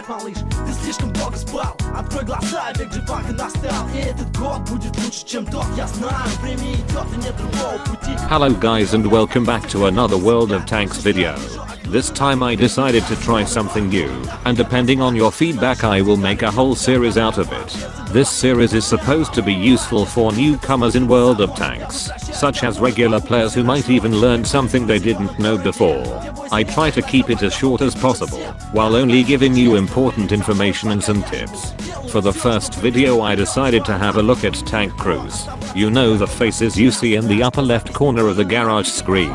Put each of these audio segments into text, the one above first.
малыш, ты слишком долго спал. Открой глаза, век живака настал. И этот год будет лучше, чем тот, я знаю. Время идет, и нет другого пути. Hello guys and welcome back to another World of Tanks video. This time I decided to try something new, and depending on your feedback I will make a whole series out of it. This series is supposed to be useful for newcomers in World of Tanks, such as regular players who might even learn something they didn't know before. I try to keep it as short as possible, while only giving you important information and some tips. For the first video I decided to have a look at tank crews. You know the faces you see in the upper left corner of the garage screen.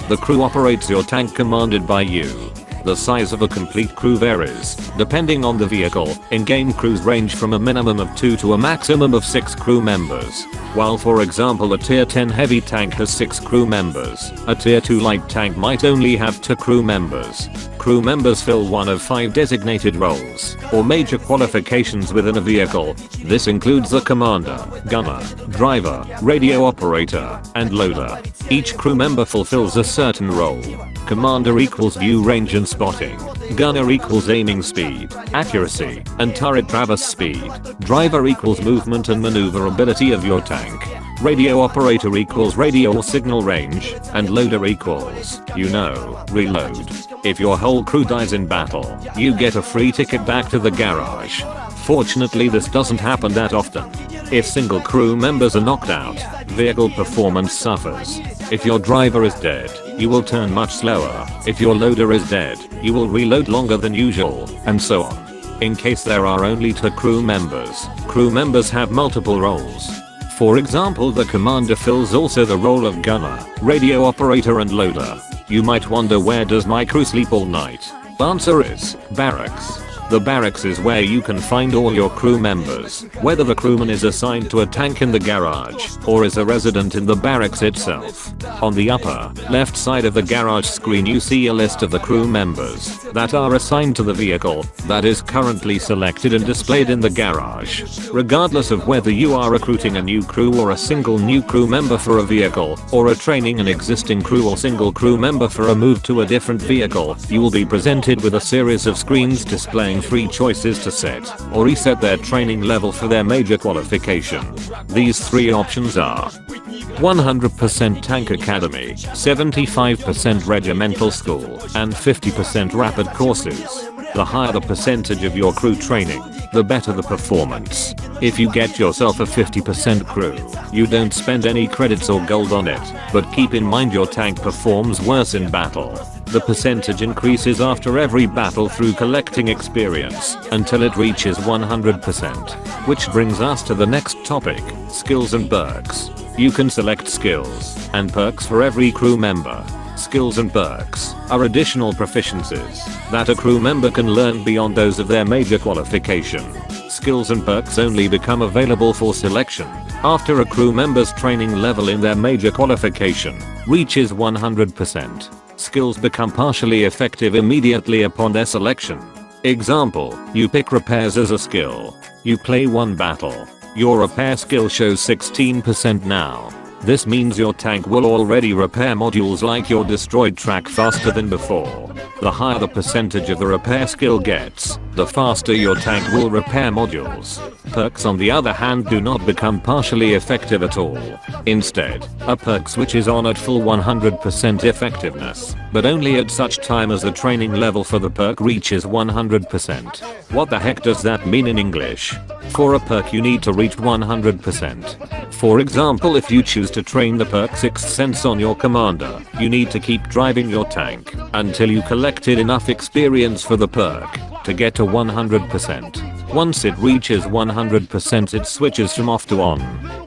The crew operates your tank commanded by you. The size of a complete crew varies, depending on the vehicle. In-game crews range from a minimum of 2 to a maximum of 6 crew members. While for example a tier 10 heavy tank has 6 crew members, a tier 2 light tank might only have 2 crew members. Crew members fill one of 5 designated roles, or major qualifications within a vehicle. This includes the commander, gunner, driver, radio operator, and loader. Each crew member fulfills a certain role. Commander equals view range and spotting. Gunner equals aiming speed, accuracy, and turret traverse speed. Driver equals movement and maneuverability of your tank. Radio operator equals radio signal range, and loader equals, reload. If your whole crew dies in battle, you get a free ticket back to the garage. Fortunately this doesn't happen that often. If single crew members are knocked out, vehicle performance suffers. If your driver is dead, you will turn much slower. If your loader is dead, you will reload longer than usual, and so on. In case there are only 2 crew members have multiple roles. For example, the commander fills also the role of gunner, radio operator and loader. You might wonder, where does my crew sleep all night? Answer is barracks. The barracks is where you can find all your crew members, whether the crewman is assigned to a tank in the garage, or is a resident in the barracks itself. On the upper left side of the garage screen you see a list of the crew members that are assigned to the vehicle that is currently selected and displayed in the garage. Regardless of whether you are recruiting a new crew or a single new crew member for a vehicle, or are training an existing crew or single crew member for a move to a different vehicle, you will be presented with a series of screens displaying 3 choices to set or reset their training level for their major qualification. These 3 options are 100% Tank Academy, 75% Regimental School, and 50% Rapid Courses. The higher the percentage of your crew training, the better the performance. If you get yourself a 50% crew, you don't spend any credits or gold on it, but keep in mind your tank performs worse in battle. The percentage increases after every battle through collecting experience until it reaches 100%. Which brings us to the next topic, skills and perks. You can select skills and perks for every crew member. Skills and perks are additional proficiencies that a crew member can learn beyond those of their major qualification. Skills and perks only become available for selection after a crew member's training level in their major qualification reaches 100%. Skills become partially effective immediately upon their selection. Example, you pick repairs as a skill. You play 1 battle. Your repair skill shows 16% now. This means your tank will already repair modules like your destroyed track faster than before. The higher the percentage of the repair skill gets, the faster your tank will repair modules. Perks on the other hand do not become partially effective at all. Instead, a perk switches on at full 100% effectiveness, but only at such time as the training level for the perk reaches 100%. What the heck does that mean in English? For a perk you need to reach 100%. For example, if you choose to train the perk 6th Sense on your commander, you need to keep driving your tank until you collected enough experience for the perk to get to 100%. Once it reaches 100% it switches from off to on.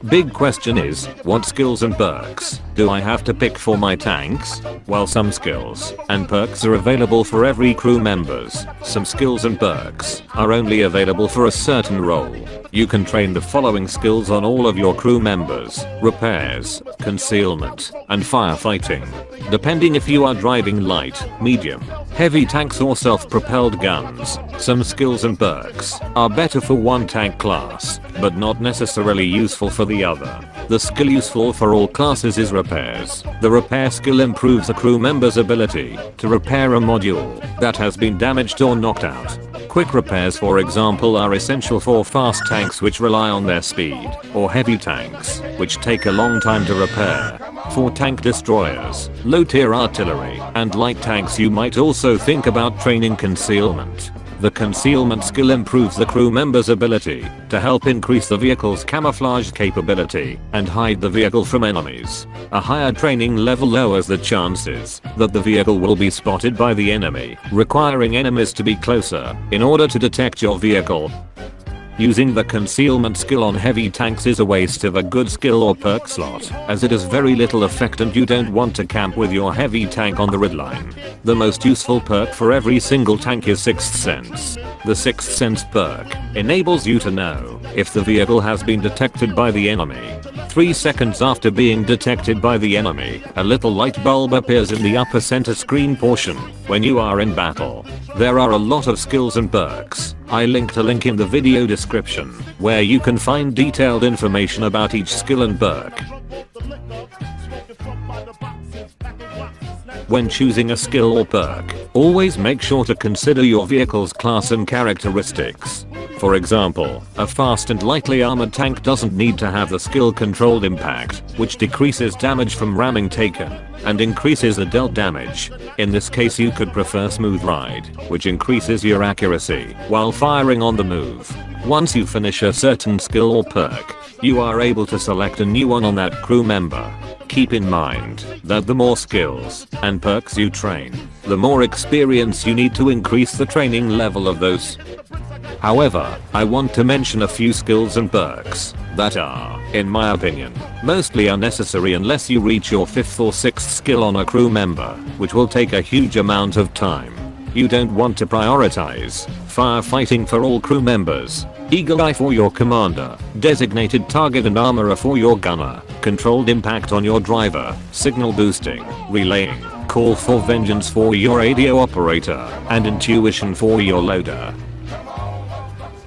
Big question is, what skills and perks do I have to pick for my tanks? Well, some skills and perks are available for every crew members. Some skills and perks are only available for a certain role. You can train the following skills on all of your crew members: repairs, concealment, and firefighting. Depending if you are driving light, medium, heavy tanks or self-propelled guns, some skills and perks are better for one tank class, but not necessarily useful for the other. The skill useful for all classes is repairs. The repair skill improves a crew member's ability to repair a module that has been damaged or knocked out. Quick repairs, for example, are essential for fast tanks which rely on their speed, or heavy tanks, which take a long time to repair. For tank destroyers, low tier artillery, and light tanks, you might also think about training concealment. The concealment skill improves the crew member's ability to help increase the vehicle's camouflage capability and hide the vehicle from enemies. A higher training level lowers the chances that the vehicle will be spotted by the enemy, requiring enemies to be closer in order to detect your vehicle. Using the concealment skill on heavy tanks is a waste of a good skill or perk slot, as it has very little effect and you don't want to camp with your heavy tank on the ridline. The most useful perk for every single tank is Sixth Sense. The Sixth Sense perk enables you to know if the vehicle has been detected by the enemy. 3 seconds after being detected by the enemy, a little light bulb appears in the upper center screen portion when you are in battle. There are a lot of skills and perks. I linked a link in the video description where you can find detailed information about each skill and perk. When choosing a skill or perk, always make sure to consider your vehicle's class and characteristics. For example, a fast and lightly armored tank doesn't need to have the skill Controlled Impact, which decreases damage from ramming taken and increases the dealt damage. In this case, you could prefer Smooth Ride, which increases your accuracy while firing on the move. Once you finish a certain skill or perk, you are able to select a new one on that crew member. Keep in mind that the more skills and perks you train, the more experience you need to increase the training level of those. However, I want to mention a few skills and perks that are, in my opinion, mostly unnecessary unless you reach your 5th or 6th skill on a crew member, which will take a huge amount of time. You don't want to prioritize firefighting for all crew members, Eagle Eye for your commander, designated target and armorer for your gunner, controlled impact on your driver, signal boosting, relaying, call for vengeance for your radio operator, and intuition for your loader.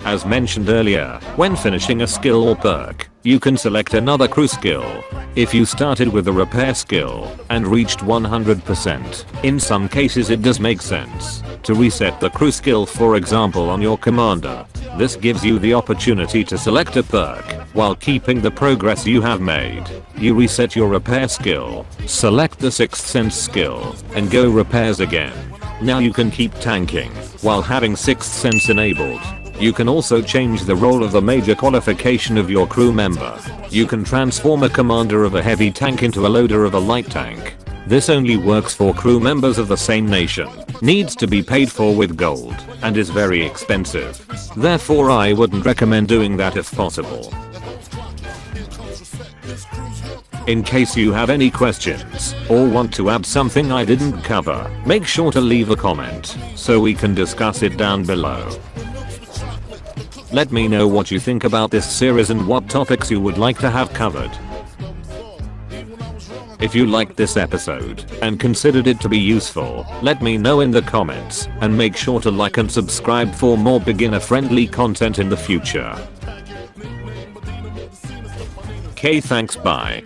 As mentioned earlier, when finishing a skill or perk, you can select another crew skill. If you started with a repair skill and reached 100%, in some cases it does make sense to reset the crew skill, for example on your commander. This gives you the opportunity to select a perk while keeping the progress you have made. You reset your repair skill, select the Sixth Sense skill, and go repairs again. Now you can keep tanking while having Sixth Sense enabled. You can also change the role of the major qualification of your crew member. You can transform a commander of a heavy tank into a loader of a light tank. This only works for crew members of the same nation, needs to be paid for with gold, and is very expensive. Therefore, I wouldn't recommend doing that if possible. In case you have any questions or want to add something I didn't cover, make sure to leave a comment so we can discuss it down below. Let me know what you think about this series and what topics you would like to have covered. If you liked this episode and considered it to be useful, let me know in the comments, and make sure to like and subscribe for more beginner-friendly content in the future. Okay, thanks, bye.